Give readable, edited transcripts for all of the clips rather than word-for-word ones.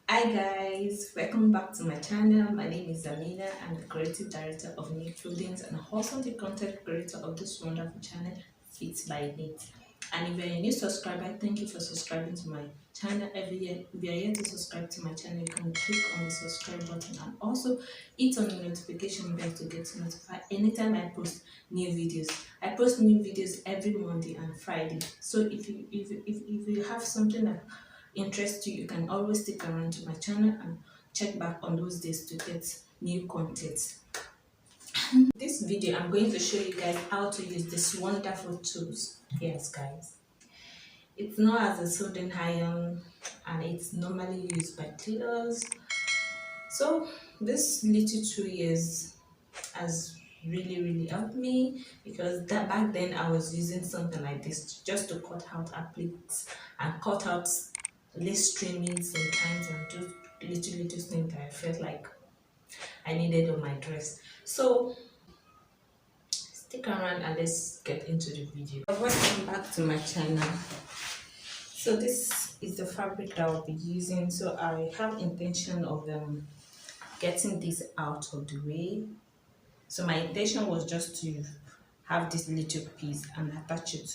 Hi guys, welcome back to my channel. My name is Amina. I'm the creative director of Knit Clothing and also the content creator of this wonderful channel, Fit by Knit. And if you're a new subscriber, thank you for subscribing to my channel every year. If you're yet to subscribe to my channel, you can click on the subscribe button and also hit on the notification bell to get notified anytime I post new videos. I post new videos every Monday and Friday. So if you have something that interests you, you can always stick around to my channel and check back on those days to get new content. This video I'm going to show you guys how to use this wonderful tools. Yes guys, it's known as a soldering iron and it's normally used by tailors. So this little 2 years has really helped me because that back then I was using something like this just to cut out appliques and cut out lace trimmings sometimes and just little things that I felt like I needed on my dress. So stick around and let's get into the video. Welcome back to my channel. So this is the fabric that I'll be using. So I have intention of getting this out of the way. So my intention was just to have this little piece and attach it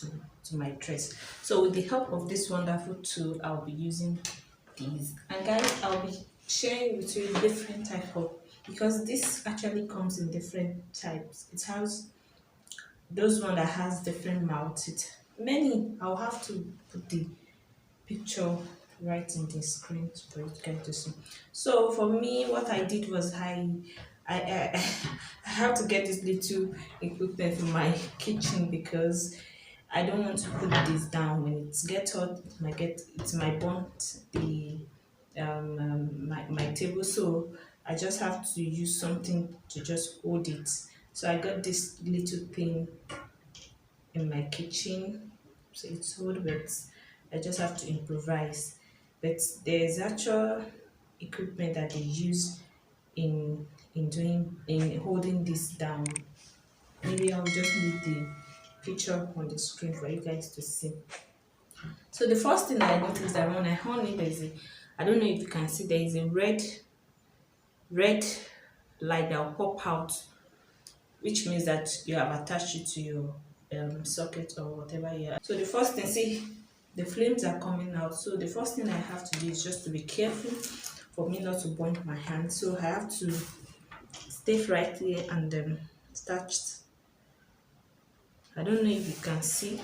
to my dress. So with the help of this wonderful tool, I'll be using these. And guys, I'll be sharing with you different type of, because this actually comes in different types. It has those one that has different mouths. Many, I'll have to put the picture right in the screen for you guys to see. So for me, what I did was I I have to get this little equipment for my kitchen because I don't want to put this down. When it gets hot, it might burn the my table. So I just have to use something to just hold it. So I got this little thing in my kitchen, so it's old, but I just have to improvise. But there's actual equipment that they use in in holding this down. Maybe I'll just leave the picture on the screen for you guys to see. So the first thing I noticed that when I hung it, I don't know if you can see, there is a red light that will pop out, which means that you have attached it to your socket or whatever you have. So the first thing, see, the flames are coming out. So the first thing I have to do is just to be careful for me not to burn my hand. So I have to stay right here and start. I don't know if you can see.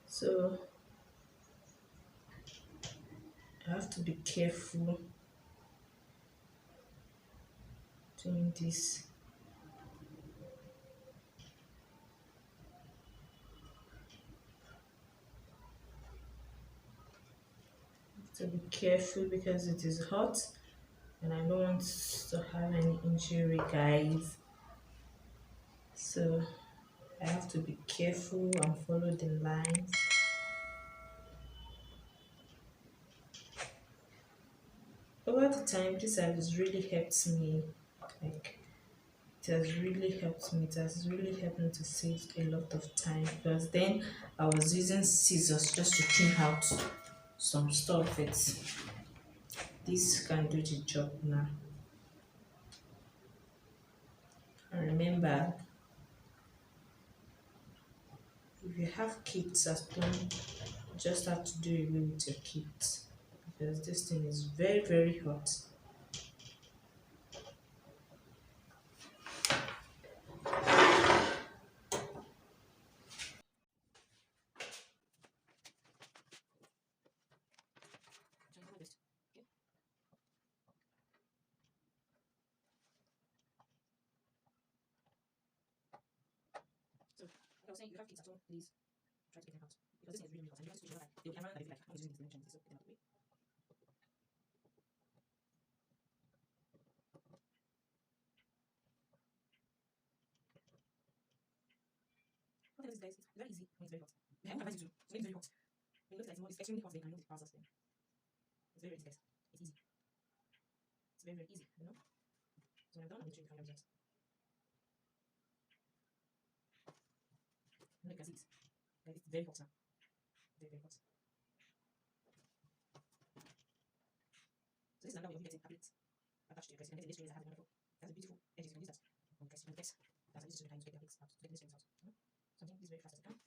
So I have to be careful doing this. To be careful because it is hot and I don't want to have any injury, guys. So I have to be careful and follow the lines. Over the time, this has really helped me. Like, it has really helped me. It has really helped me to save a lot of time because then I was using scissors just to trim out some stuff. This can do the job now. And remember, if you have kits at home, you just have to do away with your kit because this thing is very hot. So, like I was saying, if you have kids at home, please try to get them out because this thing is really hot. And you have to switch it on. They'll be around and they'll be like, I'm using this dimension. So get them out of the way. What else, guys? It's very easy when it's very hot. I won't advise you to when it's very hot. When it looks like it's extremely hot, then you can use the power source then. It's very easy, guys. It's easy. It's very easy, you know? So when I'm done, I'll show you the final result. And look, guys, it's very hot now. Very hot. this is another way of getting tablets attached to your dress. You can get a lace that has a wonderful, that's a beautiful edges. You can use that on dress. You can guess that's a used to sometimes get their wigs out, to get the strings out. So I'm doing this very fast as I can.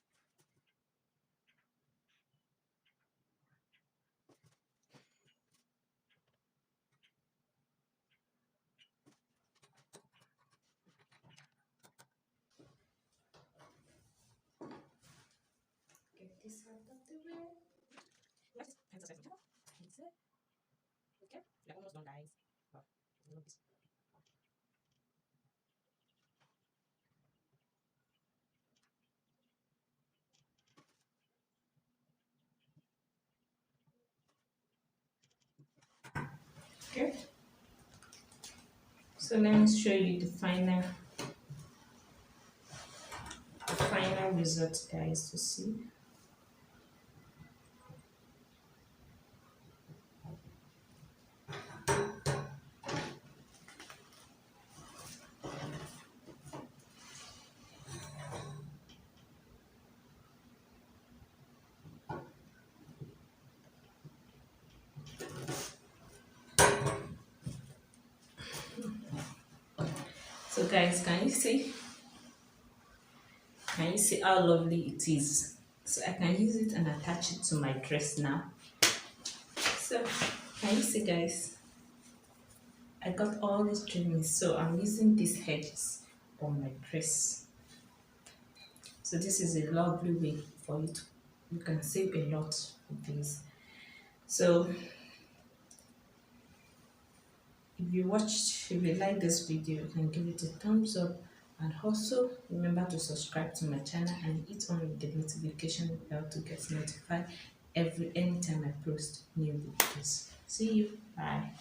Get this out of the way. Let's hand aside some camera. Okay, we're almost done, guys. Wow, I love this. Okay, so let me show you the final result, guys, to see. So guys, can you see how lovely it is? So I can use it and attach it to my dress now. So can you see, guys, I got all these trimmings, so I'm using these edges on my dress. So this is a lovely way for you to, you can save a lot with this. So if you like this video, you can give it a thumbs up, and also remember to subscribe to my channel and hit on the notification bell to get notified anytime I post new videos. See you. Bye.